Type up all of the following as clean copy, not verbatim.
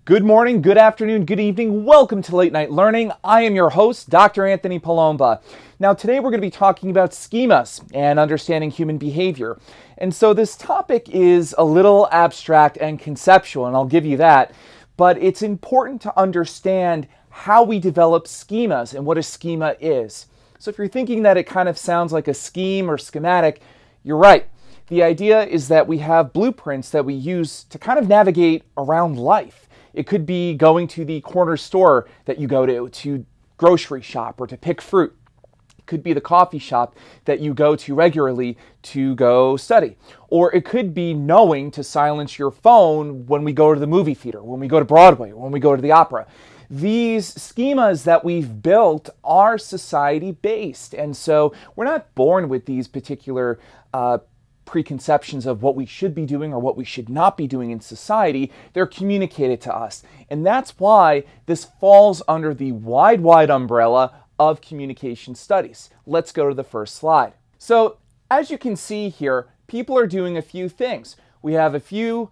Good morning, good afternoon, good evening. Welcome to Late Night Learning. I am your host, Dr. Anthony Palomba. Now, today we're going to be talking about schemas and understanding human behavior. And so this topic is a little abstract and conceptual, and I'll give you that. But it's important to understand how we develop schemas and what a schema is. So if you're thinking that it kind of sounds like a scheme or schematic, you're right. The idea is that we have blueprints that we use to kind of navigate around life. It could be going to the corner store that you go to grocery shop or to pick fruit. It could be the coffee shop that you go to regularly to go study. Or it could be knowing to silence your phone when we go to the movie theater, when we go to Broadway, or when we go to the opera. These schemas that we've built are society-based, and so we're not born with these particular preconceptions of what we should be doing or what we should not be doing in society. They're communicated to us. And that's why this falls under the wide umbrella of communication studies. Let's go to the first slide. So as you can see here, people are doing a few things. We have a few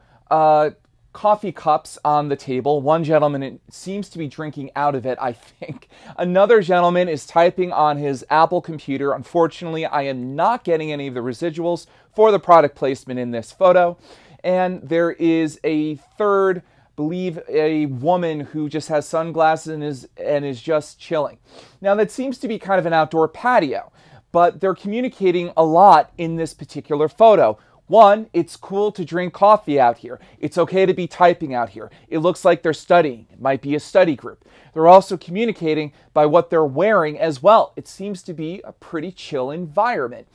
coffee cups on the table. One gentleman seems to be drinking out of it, I think. Another gentleman is typing on his Apple computer. Unfortunately, I am not getting any of the residuals for the product placement in this photo. And there is a third, believe a woman who just has sunglasses and is just chilling. Now that seems to be kind of an outdoor patio, but they're communicating a lot in this particular photo. One, it's cool to drink coffee out here. It's okay to be typing out here. It looks like they're studying. It might be a study group. They're also communicating by what they're wearing as well. It seems to be a pretty chill environment.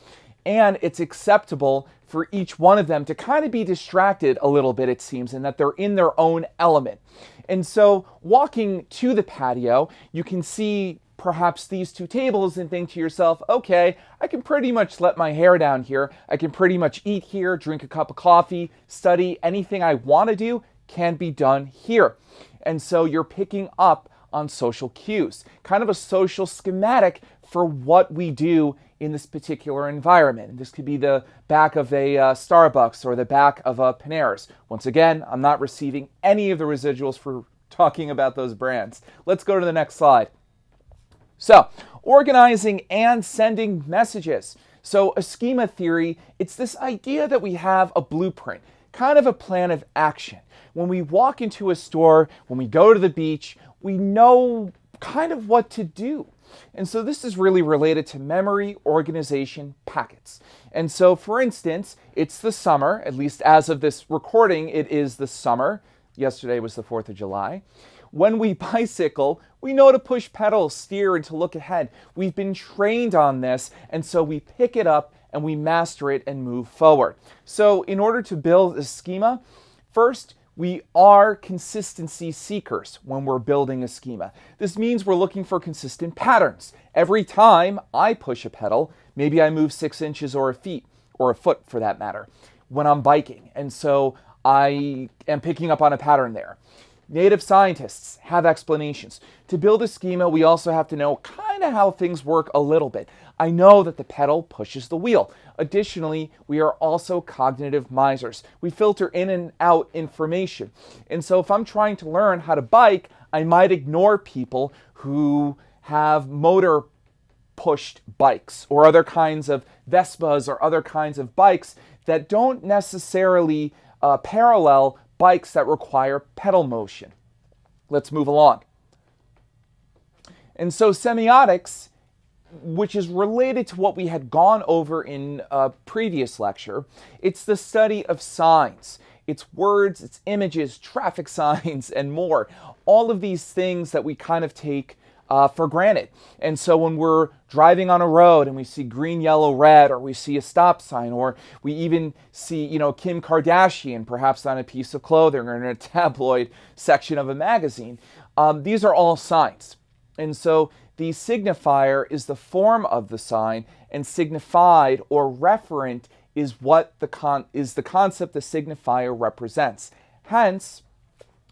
And it's acceptable for each one of them to kind of be distracted a little bit, it seems, and that they're in their own element. And so walking to the patio, you can see perhaps these two tables and think to yourself, okay, I can pretty much let my hair down here. I can pretty much eat here, drink a cup of coffee, study. Anything I want to do can be done here. And so you're picking up on social cues, kind of a social schematic for what we do in this particular environment. This could be the back of a Starbucks or the back of a Panera's. Once again, I'm not receiving any of the residuals for talking about those brands. Let's go to the next slide. So, organizing and sending messages. So a schema theory, it's this idea that we have a blueprint, kind of a plan of action. When we walk into a store, when we go to the beach, we know kind of what to do. And so this is really related to memory, organization, packets. And so for instance, it's the summer, at least as of this recording, it is the summer. Yesterday was the 4th of July. When we bicycle, we know to push pedals, steer, and to look ahead. We've been trained on this, and so we pick it up and we master it and move forward. So in order to build a schema, first, we are consistency seekers when we're building a schema. This means we're looking for consistent patterns. Every time I push a pedal, maybe I move 6 inches or a foot for that matter, when I'm biking. And so I am picking up on a pattern there. Native scientists have explanations. To build a schema, we also have to know kind of how things work a little bit. I know that the pedal pushes the wheel. Additionally, we are also cognitive misers. We filter in and out information. And so if I'm trying to learn how to bike, I might ignore people who have motor pushed bikes or other kinds of Vespas or other kinds of bikes that don't necessarily parallel bikes that require pedal motion. Let's move along. And so semiotics, which is related to what we had gone over in a previous lecture, it's the study of signs. It's words, it's images, traffic signs, and more. All of these things that we kind of take for granted. And so when we're driving on a road and we see green, yellow, red, or we see a stop sign, or we even see, Kim Kardashian perhaps on a piece of clothing or in a tabloid section of a magazine, these are all signs. And so the signifier is the form of the sign, and signified or referent is what the concept the signifier represents. Hence,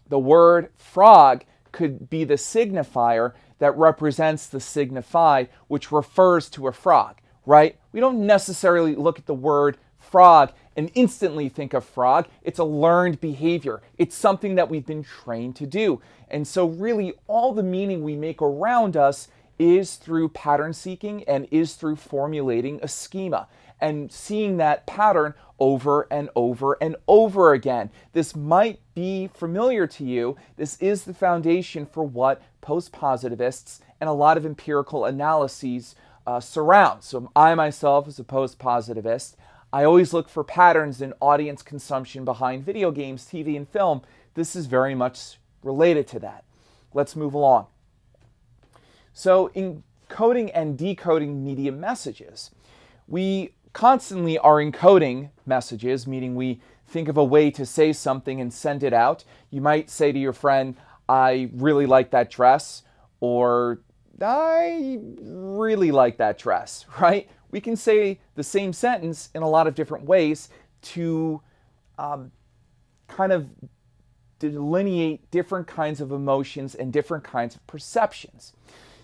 the word frog could be the signifier that represents the signified, which refers to a frog, right? We don't necessarily look at the word frog and instantly think of frog. It's a learned behavior. It's something that we've been trained to do. And so really all the meaning we make around us is through pattern seeking and is through formulating a schema and seeing that pattern over and over and over again. This might be familiar to you. This is the foundation for what post-positivists and a lot of empirical analyses surround. So I myself, as a post-positivist, I always look for patterns in audience consumption behind video games, TV, and film. This is very much related to that. Let's move along. So encoding and decoding media messages. We constantly are encoding messages, meaning we think of a way to say something and send it out. You might say to your friend, I really like that dress, or I really like that dress, right? We can say the same sentence in a lot of different ways to kind of delineate different kinds of emotions and different kinds of perceptions.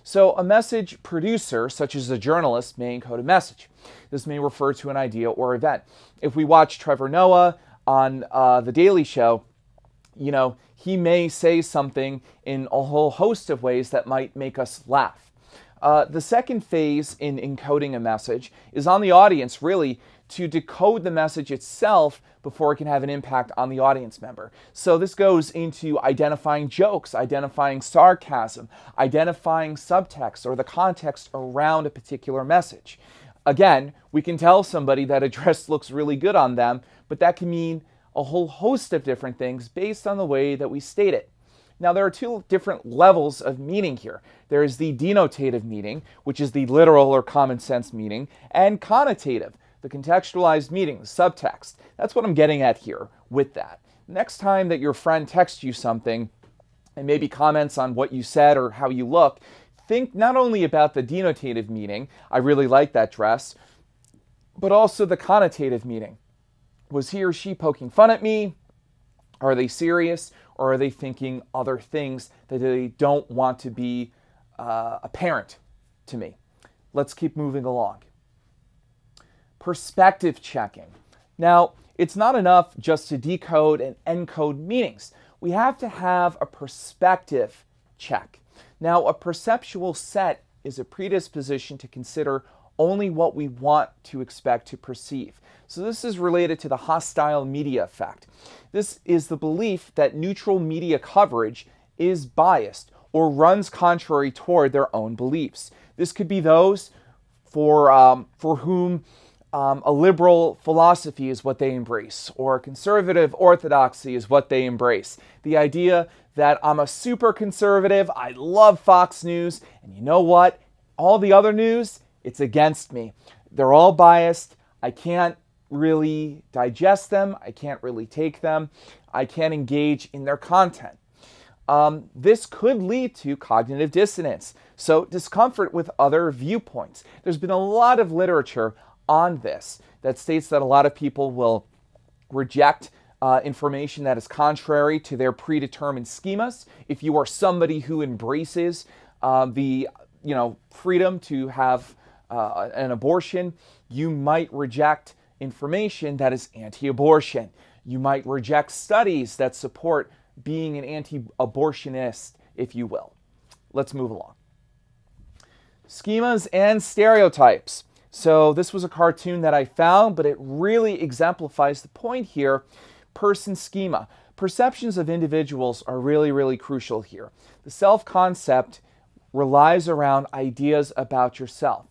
So a message producer, such as a journalist, may encode a message. This may refer to an idea or event. If we watch Trevor Noah on The Daily Show, he may say something in a whole host of ways that might make us laugh. The second phase in encoding a message is on the audience, really, to decode the message itself before it can have an impact on the audience member. So this goes into identifying jokes, identifying sarcasm, identifying subtext or the context around a particular message. Again, we can tell somebody that a dress looks really good on them, but that can mean a whole host of different things based on the way that we state it. Now, there are two different levels of meaning here. There is the denotative meaning, which is the literal or common sense meaning, and connotative, the contextualized meaning, the subtext. That's what I'm getting at here with that. Next time that your friend texts you something and maybe comments on what you said or how you look, think not only about the denotative meaning, I really like that dress, but also the connotative meaning. Was he or she poking fun at me? Are they serious? Or are they thinking other things that they don't want to be apparent to me? Let's keep moving along. Perspective checking. Now, it's not enough just to decode and encode meanings. We have to have a perspective check. Now, a perceptual set is a predisposition to consider only what we want to expect to perceive. So this is related to the hostile media effect. This is the belief that neutral media coverage is biased or runs contrary toward their own beliefs. This could be those for whom a liberal philosophy is what they embrace, or a conservative orthodoxy is what they embrace. The idea that I'm a super conservative, I love Fox News, and you know what? All the other news, it's against me. They're all biased. I can't really digest them. I can't really take them. I can't engage in their content. This could lead to cognitive dissonance, so discomfort with other viewpoints. There's been a lot of literature on this that states that a lot of people will reject information that is contrary to their predetermined schemas. If you are somebody who embraces the freedom to have an abortion, you might reject information that is anti-abortion. You might reject studies that support being an anti-abortionist, if you will. Let's move along. Schemas and stereotypes. So this was a cartoon that I found, but it really exemplifies the point here. Person schema. Perceptions of individuals are really, really crucial here. The self-concept relies around ideas about yourself.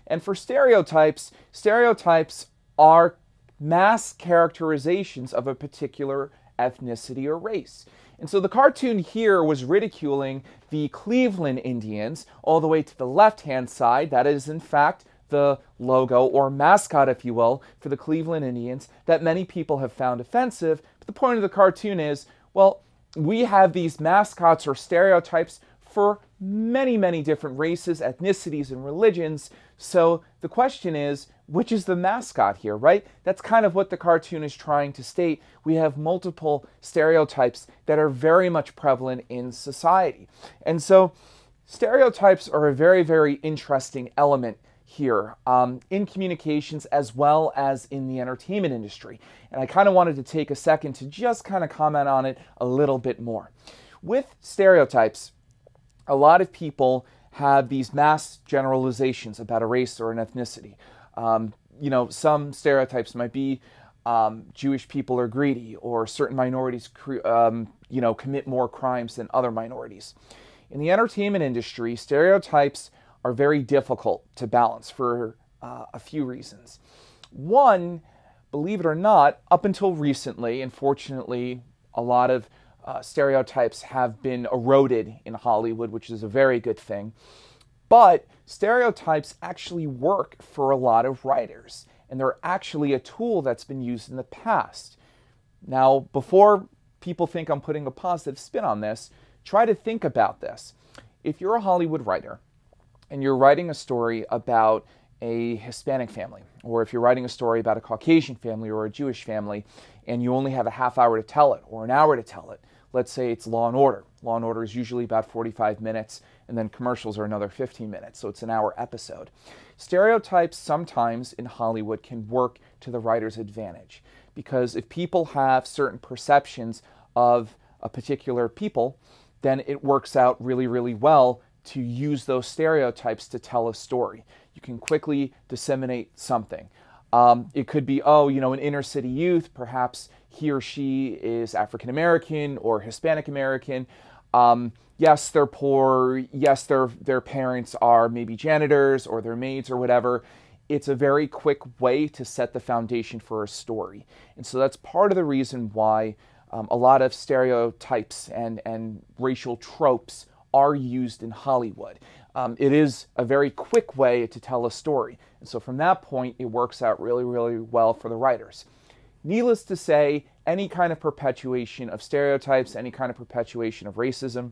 And for stereotypes, stereotypes are mass characterizations of a particular ethnicity or race. And so the cartoon here was ridiculing the Cleveland Indians all the way to the left-hand side. That is, in fact, the logo or mascot, if you will, for the Cleveland Indians that many people have found offensive. But the point of the cartoon is, well, we have these mascots or stereotypes for many, many different races, ethnicities, and religions. So the question is, which is the mascot here, right? That's kind of what the cartoon is trying to state. We have multiple stereotypes that are very much prevalent in society. And so stereotypes are a very, very interesting element here in communications as well as in the entertainment industry. And I kind of wanted to take a second to just kind of comment on it a little bit more. With stereotypes, a lot of people have these mass generalizations about a race or an ethnicity. Some stereotypes might be Jewish people are greedy, or certain minorities, commit more crimes than other minorities. In the entertainment industry, stereotypes are very difficult to balance for a few reasons. One, believe it or not, up until recently, unfortunately, a lot of stereotypes have been eroded in Hollywood, which is a very good thing. But stereotypes actually work for a lot of writers, and they're actually a tool that's been used in the past. Now, before people think I'm putting a positive spin on this, try to think about this. If you're a Hollywood writer and you're writing a story about a Hispanic family, or if you're writing a story about a Caucasian family or a Jewish family, and you only have a half hour to tell it or an hour to tell it, let's say it's Law and Order. Law and Order is usually about 45 minutes, and then commercials are another 15 minutes, so it's an hour episode. Stereotypes sometimes in Hollywood can work to the writer's advantage, because if people have certain perceptions of a particular people, then it works out really, really well to use those stereotypes to tell a story. You can quickly disseminate something. It could be, an inner city youth, perhaps he or she is African American or Hispanic American. Yes, they're poor. Yes, their parents are maybe janitors or their maids or whatever. It's a very quick way to set the foundation for a story. And so that's part of the reason why a lot of stereotypes and racial tropes are used in Hollywood. It is a very quick way to tell a story. And so from that point, it works out really, really well for the writers. Needless to say, any kind of perpetuation of stereotypes, any kind of perpetuation of racism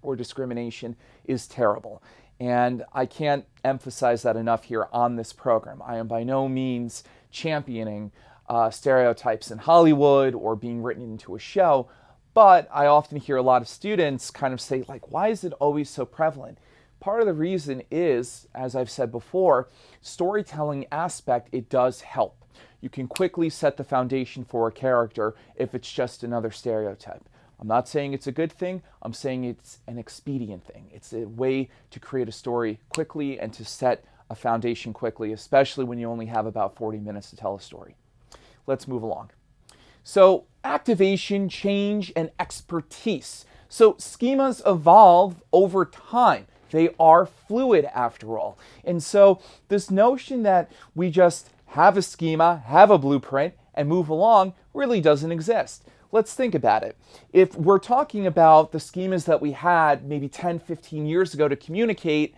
or discrimination is terrible. And I can't emphasize that enough here on this program. I am by no means championing stereotypes in Hollywood or being written into a show, but I often hear a lot of students kind of say, why is it always so prevalent? Part of the reason is, as I've said before, storytelling aspect, it does help. You can quickly set the foundation for a character if it's just another stereotype. I'm not saying it's a good thing, I'm saying it's an expedient thing. It's a way to create a story quickly and to set a foundation quickly, especially when you only have about 40 minutes to tell a story. Let's move along. So, activation, change, and expertise. So, schemas evolve over time. They are fluid after all. And so, this notion that we just have a schema, have a blueprint, and move along really doesn't exist. Let's think about it. If we're talking about the schemas that we had maybe 10, 15 years ago to communicate,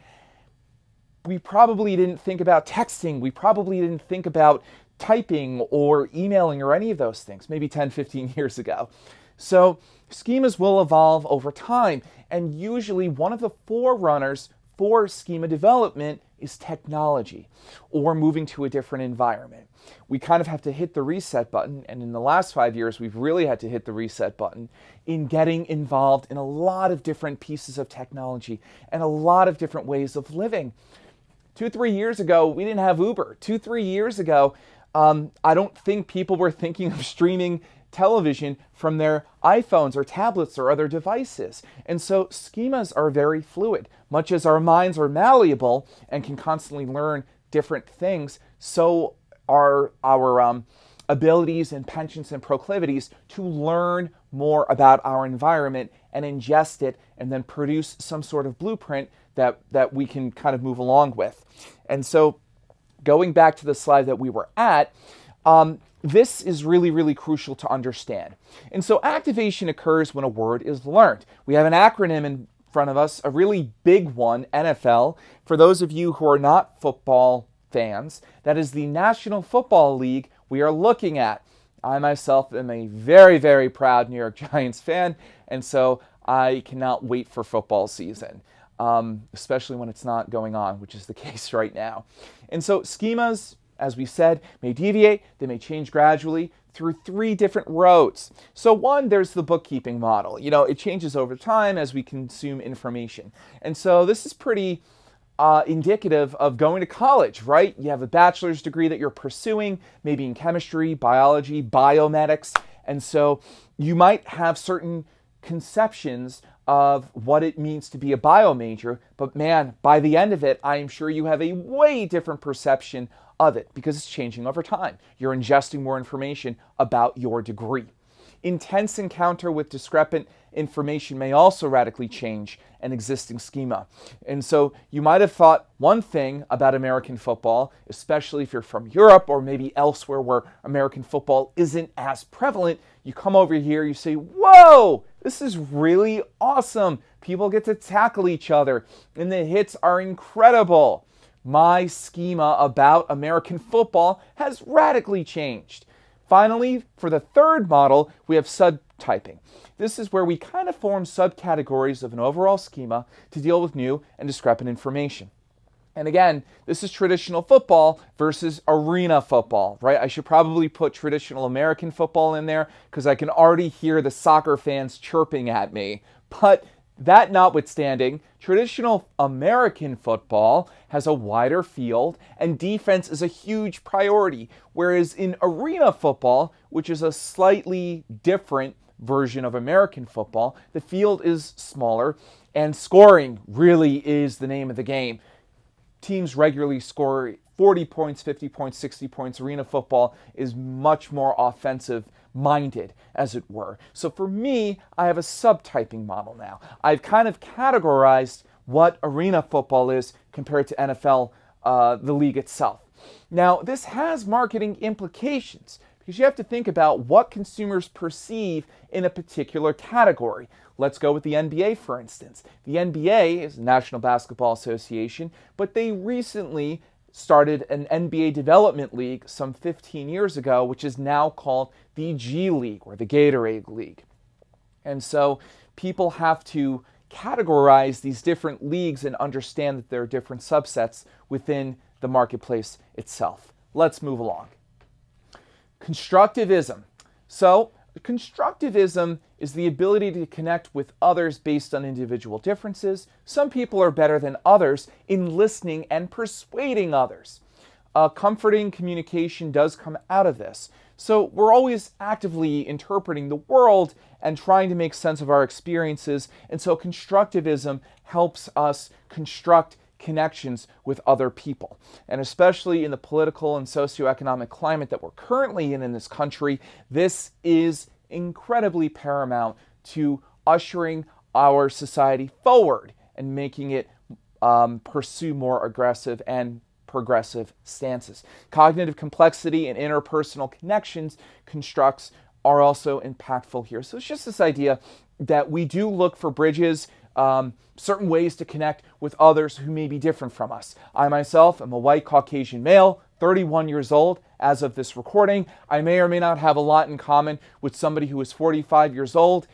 we probably didn't think about texting. We probably didn't think about typing or emailing or any of those things, maybe 10, 15 years ago. So schemas will evolve over time, and usually one of the forerunners for schema development is technology or moving to a different environment. We kind of have to hit the reset button, and in the last 5 years, we've really had to hit the reset button in getting involved in a lot of different pieces of technology and a lot of different ways of living. 2-3 years ago, we didn't have Uber. 2-3 years ago, I don't think people were thinking of streaming television from their iPhones or tablets or other devices. And so schemas are very fluid. Much as our minds are malleable and can constantly learn different things, so are our abilities and penchants and proclivities to learn more about our environment and ingest it and then produce some sort of blueprint that we can kind of move along with. And so going back to the slide that we were at, this is really, really crucial to understand. And so activation occurs when a word is learned. We have an acronym in front of us, a really big one, NFL. For those of you who are not football fans, that is the National Football League we are looking at. I myself am a very, very proud New York Giants fan, and so I cannot wait for football season, especially when it's not going on, which is the case right now. And so schemas, as we said, may deviate, they may change gradually through 3 different roads. So one, there's the bookkeeping model. It changes over time as we consume information. And so this is pretty indicative of going to college, right? You have a bachelor's degree that you're pursuing, maybe in chemistry, biology, biomedics, and so you might have certain conceptions of what it means to be a bio major, but man, by the end of it, I am sure you have a way different perception of it because it's changing over time. You're ingesting more information about your degree. Intense encounter with discrepant information may also radically change an existing schema. And so you might have thought one thing about American football, especially if you're from Europe or maybe elsewhere where American football isn't as prevalent. You come over here, you say, whoa, this is really awesome. People get to tackle each other, and the hits are incredible. My schema about American football has radically changed. Finally, for the third model, we have subtyping. This is where we kind of form subcategories of an overall schema to deal with new and discrepant information. And again, this is traditional football versus arena football, right? I should probably put traditional American football in there because I can already hear the soccer fans chirping at me. But that notwithstanding, traditional American football has a wider field and defense is a huge priority, whereas in arena football, which is a slightly different version of American football, the field is smaller and scoring really is the name of the game. Teams regularly score 40 points, 50 points, 60 points. Arena football is much more offensive minded, as it were. So for me, I have a subtyping model now. I've kind of categorized what arena football is compared to NFL, the league itself. Now, this has marketing implications because you have to think about what consumers perceive in a particular category. Let's go with the NBA, for instance. The NBA is the National Basketball Association, but they recently started an NBA Development League some 15 years ago, which is now called the G League or the Gatorade League. And so people have to categorize these different leagues and understand that there are different subsets within the marketplace itself. Let's move along. Constructivism. So constructivism is the ability to connect with others based on individual differences. Some people are better than others in listening and persuading others. Comforting communication does come out of this. So we're always actively interpreting the world and trying to make sense of our experiences. And so constructivism helps us construct connections with other people. And especially in the political and socioeconomic climate that we're currently in this country, this is incredibly paramount to ushering our society forward and making it pursue more aggressive and progressive stances. Cognitive complexity and interpersonal connections constructs are also impactful here. So it's just this idea that we do look for bridges, certain ways to connect with others who may be different from us. I myself am a white Caucasian male, 31 years old as of this recording. I may or may not have a lot in common with somebody who is 45 years old,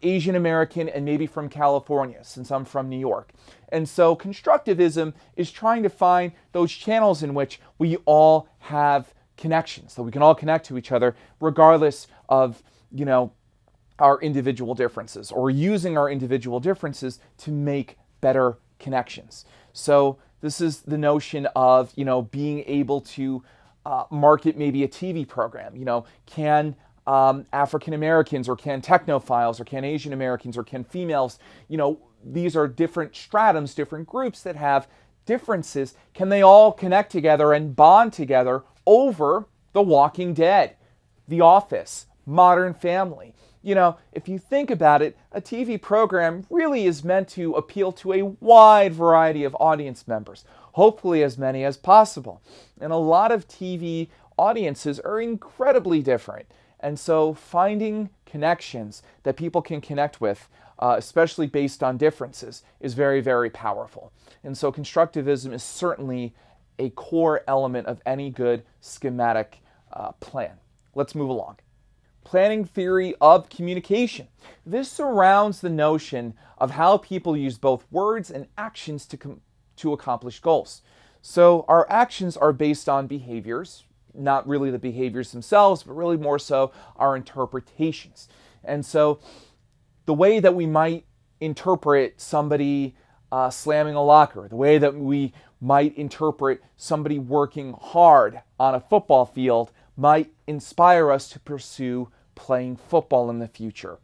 Asian American, and maybe from California, since I'm from New York. And so constructivism is trying to find those channels in which we all have connections, so we can all connect to each other regardless of, our individual differences, or using our individual differences to make better connections. So this is the notion of, being able to market maybe a TV program. Can African Americans, or can technophiles, or can Asian Americans, or can females, these are different stratums, different groups that have differences. Can they all connect together and bond together over The Walking Dead, The Office, Modern Family? If you think about it, a TV program really is meant to appeal to a wide variety of audience members, hopefully as many as possible. And a lot of TV audiences are incredibly different. And so finding connections that people can connect with, especially based on differences, is very, very powerful. And so constructivism is certainly a core element of any good schematic plan. Let's move along. Planning theory of communication. This surrounds the notion of how people use both words and actions to accomplish goals. So our actions are based on behaviors, not really the behaviors themselves, but really more so our interpretations. And so the way that we might interpret somebody slamming a locker, the way that we might interpret somebody working hard on a football field might inspire us to pursue playing football in the future.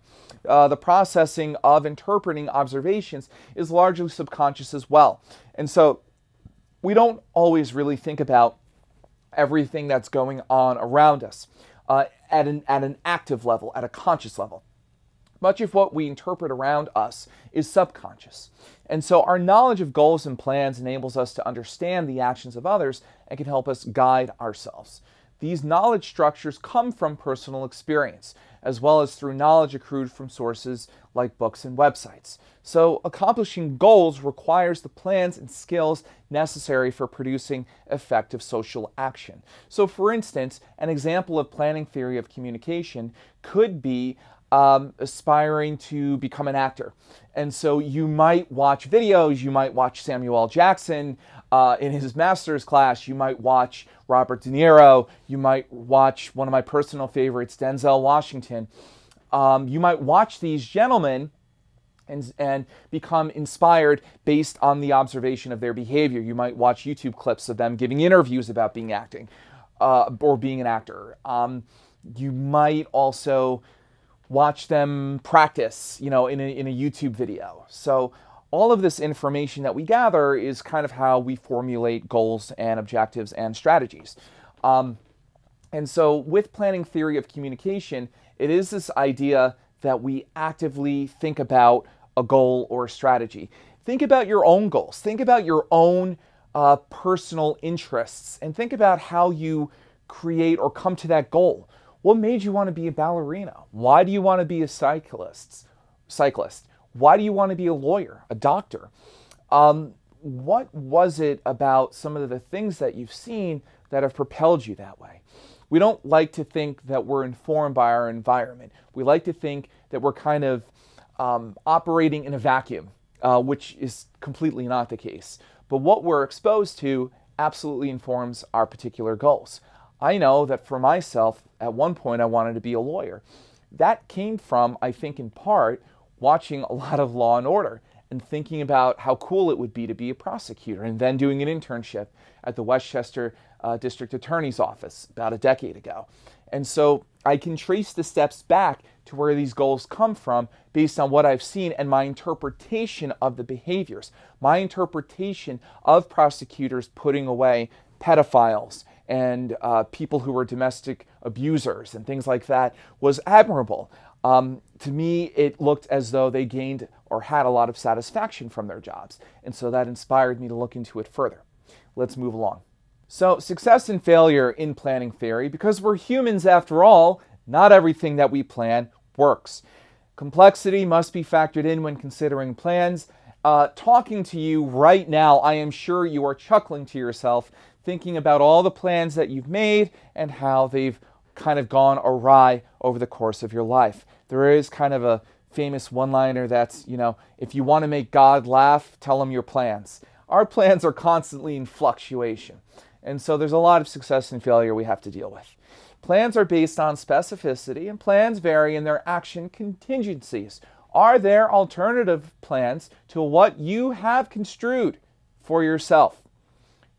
The processing of interpreting observations is largely subconscious as well. And so we don't always really think about everything that's going on around us at an active level, at a conscious level. Much of what we interpret around us is subconscious. And so our knowledge of goals and plans enables us to understand the actions of others and can help us guide ourselves. These knowledge structures come from personal experience, as well as through knowledge accrued from sources like books and websites. So accomplishing goals requires the plans and skills necessary for producing effective social action. So for instance, an example of planning theory of communication could be aspiring to become an actor. And so you might watch videos, you might watch Samuel L. Jackson in his master's class, you might watch Robert De Niro, you might watch one of my personal favorites, Denzel Washington. You might watch these gentlemen and become inspired based on the observation of their behavior. You might watch YouTube clips of them giving interviews about being acting or being an actor. You might also watch them practice, in a YouTube video. So all of this information that we gather is kind of how we formulate goals and objectives and strategies. And so with planning theory of communication, it is this idea that we actively think about a goal or a strategy. Think about your own goals. Think about your own personal interests and think about how you create or come to that goal. What made you want to be a ballerina? Why do you want to be a cyclist? Why do you want to be a lawyer, a doctor? What was it about some of the things that you've seen that have propelled you that way? We don't like to think that we're informed by our environment. We like to think that we're kind of operating in a vacuum, which is completely not the case. But what we're exposed to absolutely informs our particular goals. I know that for myself, at one point I wanted to be a lawyer. That came from, I think in part, watching a lot of Law and Order and thinking about how cool it would be to be a prosecutor, and then doing an internship at the Westchester District Attorney's Office about a decade ago. And so I can trace the steps back to where these goals come from based on what I've seen and my interpretation of the behaviors, my interpretation of prosecutors putting away pedophiles and people who were domestic abusers and things like that was admirable. To me, it looked as though they gained or had a lot of satisfaction from their jobs. And so that inspired me to look into it further. Let's move along. So success and failure in planning theory, because we're humans after all, not everything that we plan works. Complexity must be factored in when considering plans. Talking to you right now, I am sure you are chuckling to yourself, thinking about all the plans that you've made and how they've kind of gone awry over the course of your life. There is kind of a famous one-liner that's, if you want to make God laugh, tell him your plans. Our plans are constantly in fluctuation. And so there's a lot of success and failure we have to deal with. Plans are based on specificity, and plans vary in their action contingencies. Are there alternative plans to what you have construed for yourself?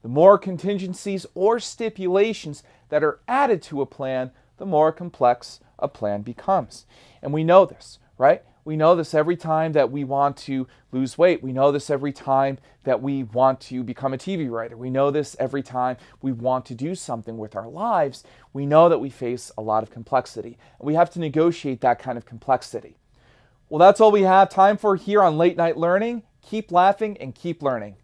The more contingencies or stipulations that are added to a plan, the more complex a plan becomes. And we know this, right? We know this every time that we want to lose weight. We know this every time that we want to become a TV writer. We know this every time we want to do something with our lives. We know that we face a lot of complexity. And we have to negotiate that kind of complexity. Well, that's all we have time for here on Late Night Learning. Keep laughing and keep learning.